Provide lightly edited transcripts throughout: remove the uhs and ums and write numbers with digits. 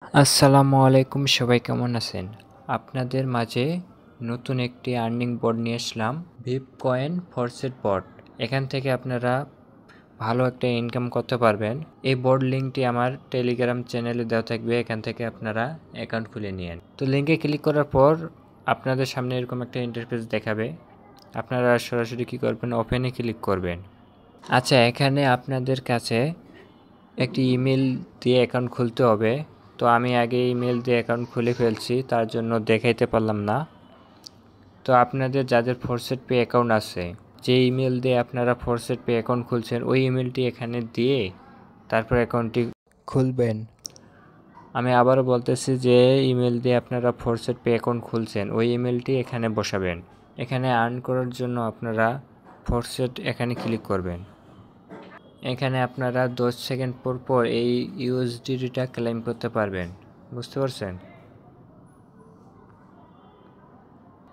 আসসালামু আলাইকুম, সবাই কেমন আছেন? আপনাদের মাঝে নতুন একটি আর্নিং বোর্ড নিয়ে আসলাম, ভিপ কয়েন ফরসেট বোর্ড। এখান থেকে আপনারা ভালো একটা ইনকাম করতে পারবেন। এই বোর্ড লিঙ্কটি আমার টেলিগ্রাম চ্যানেলে দেওয়া থাকবে, এখান থেকে আপনারা অ্যাকাউন্ট খুলে নিন। তো লিঙ্কে ক্লিক করার পর আপনাদের সামনে এরকম একটা ইন্টারফেস দেখাবে। আপনারা সরাসরি কী করবেন, ওপেনে ক্লিক করবেন। আচ্ছা, এখানে আপনাদের কাছে একটি ইমেল দিয়ে অ্যাকাউন্ট খুলতে হবে। তো আমি আগে ইমেল দিয়ে অ্যাকাউন্ট খুলে ফেলছি, তার জন্য দেখাইতে পারলাম না। তো আপনাদের যাদের ফরসেট পে অ্যাকাউন্ট আছে, যে ইমেল দিয়ে আপনারা ফরসেট পে অ্যাকাউন্ট খুলছেন, ওই ইমেলটি এখানে দিয়ে তারপর অ্যাকাউন্টটি খুলবেন। আমি আবারও বলতেছি, যে ইমেল দিয়ে আপনারা ফরসেট পে অ্যাকাউন্ট খুলছেন, ওই ইমেলটি এখানে বসাবেন। এখানে আর্ন করার জন্য আপনারা ফরসেট এখানে ক্লিক করবেন। এখানে আপনারা 10 সেকেন্ড পর পর এই ইউএসডিটা ক্লেম করতে পারবেন। বুঝতে পারছেন?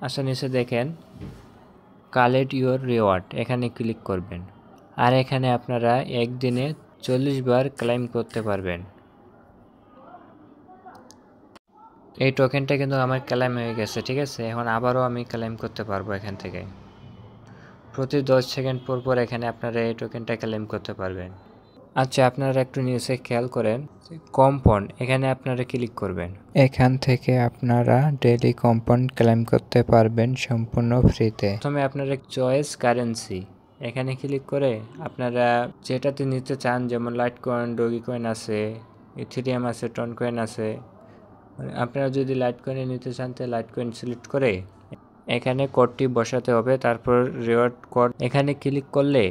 আচ্ছা, নিচে দেখেন কালেক্ট ইউর রিওয়ার্ড, এখানে ক্লিক করবেন। আর এখানে আপনারা একদিনে 40 বার ক্লেম করতে পারবেন। এই টোকেনটা কিন্তু আমার ক্লেম হয়ে গেছে, ঠিক আছে? এখন আবারও আমি ক্লেম করতে পারবো এখান থেকে। প্রতি 10 সেকেন্ড পর পর এখানে আপনারা এই টোকেনটা ক্লেম করতে পারবেন। আচ্ছা, আপনারা একটু নিচে খেয়াল করেন, কম্পাউন্ড, এখানে আপনারা ক্লিক করবেন। এখান থেকে আপনারা ডেইলি কম্পাউন্ড ক্লেম করতে পারবেন সম্পূর্ণ ফ্রিতে। প্রথমে আপনারা চয়েস কারেন্সি, এখানে ক্লিক করে আপনারা যেটাতে নিতে চান, যেমন লাইট কয়েন, ডগি কয়েন আছে, ইথেরিয়াম আছে, টন কয়েন আছে। আপনারা যদি লাইট কয়েনে নিতে চান, তাহলে লাইট কয়েন সিলেক্ট করে এখানে কোডটি বসাতে হবে। তারপর রিওয়ার্ড কোড এখানে ক্লিক করলে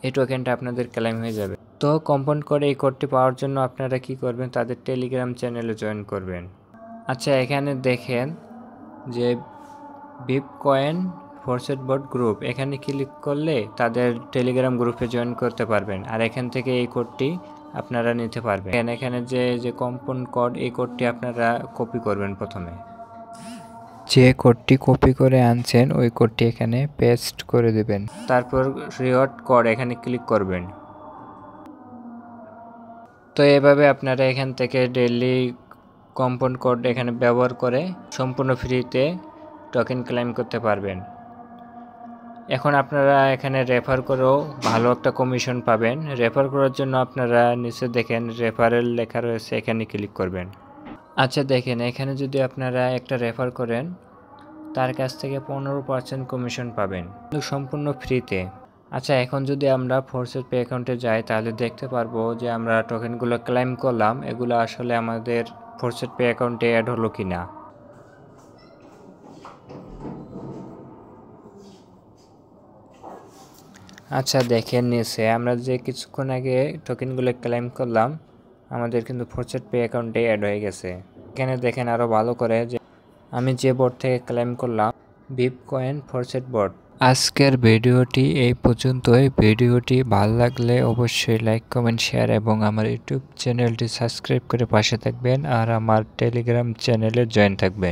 এই টোকেনটা আপনাদের ক্লেম হয়ে যাবে। তো কম্পাউন্ড করে এই কোডটি পাওয়ার জন্য আপনারা কি করবেন, তাদের টেলিগ্রাম চ্যানেলে জয়েন করবেন। আচ্ছা, এখানে দেখেন যে ভিপ কয়েন ফরসেট বোর্ড গ্রুপ, এখানে ক্লিক করলে তাদের টেলিগ্রাম গ্রুপে জয়েন করতে পারবেন। আর এখান থেকে এই কোডটি আপনারা নিতে পারবেন। এখানে যে কম্পাউন্ড কোড, এই কোডটি আপনারা কপি করবেন। প্রথমে যে কোডটি কপি করে আনছেন, ওই কোডটি এখানে পেস্ট করে দেবেন। তারপর রিওয়ার্ড কোড এখানে ক্লিক করবেন। তো এভাবে আপনারা এখান থেকে ডেইলি কম্পাউন্ড কোড এখানে ব্যবহার করে সম্পূর্ণ ফ্রিতে টোকেন ক্লেম করতে পারবেন। এখন আপনারা এখানে রেফার করেও ভালো একটা কমিশন পাবেন। রেফার করার জন্য আপনারা নিচে দেখেন রেফারেল লেখা রয়েছে, এখানে ক্লিক করবেন। আচ্ছা, দেখেন এখানে যদি আপনারা একটা রেফার করেন, তার কাছ থেকে 15% কমিশন পাবেন, কিন্তু সম্পূর্ণ ফ্রিতে। আচ্ছা, এখন যদি আমরা ফরসেট পে অ্যাকাউন্টে যাই, তাহলে দেখতে পারবো যে আমরা টোকেনগুলো ক্লেম করলাম, এগুলো আসলে আমাদের ফরসেট পে অ্যাকাউন্টে অ্যাড হলো কিনা। আচ্ছা, দেখেন নিচে আমরা যে কিছুক্ষণ আগে টোকেনগুলো ক্লেম করলাম, আমাদের কিন্তু ফরসেট পে অ্যাকাউন্টে অ্যাড হয়ে গেছে। এখানে দেখেন আরও ভালো করে যে আমি যে বোর্ড থেকে ক্লেম করলাম, ভিপ কয়েন ফরসেট বোর্ড। আজকের ভিডিওটি এই পর্যন্তই। ভিডিওটি ভালো লাগলে অবশ্যই লাইক, কমেন্ট, শেয়ার এবং আমার ইউটিউব চ্যানেলটি সাবস্ক্রাইব করে পাশে থাকবেন, আর আমার টেলিগ্রাম চ্যানেলে জয়েন থাকবেন।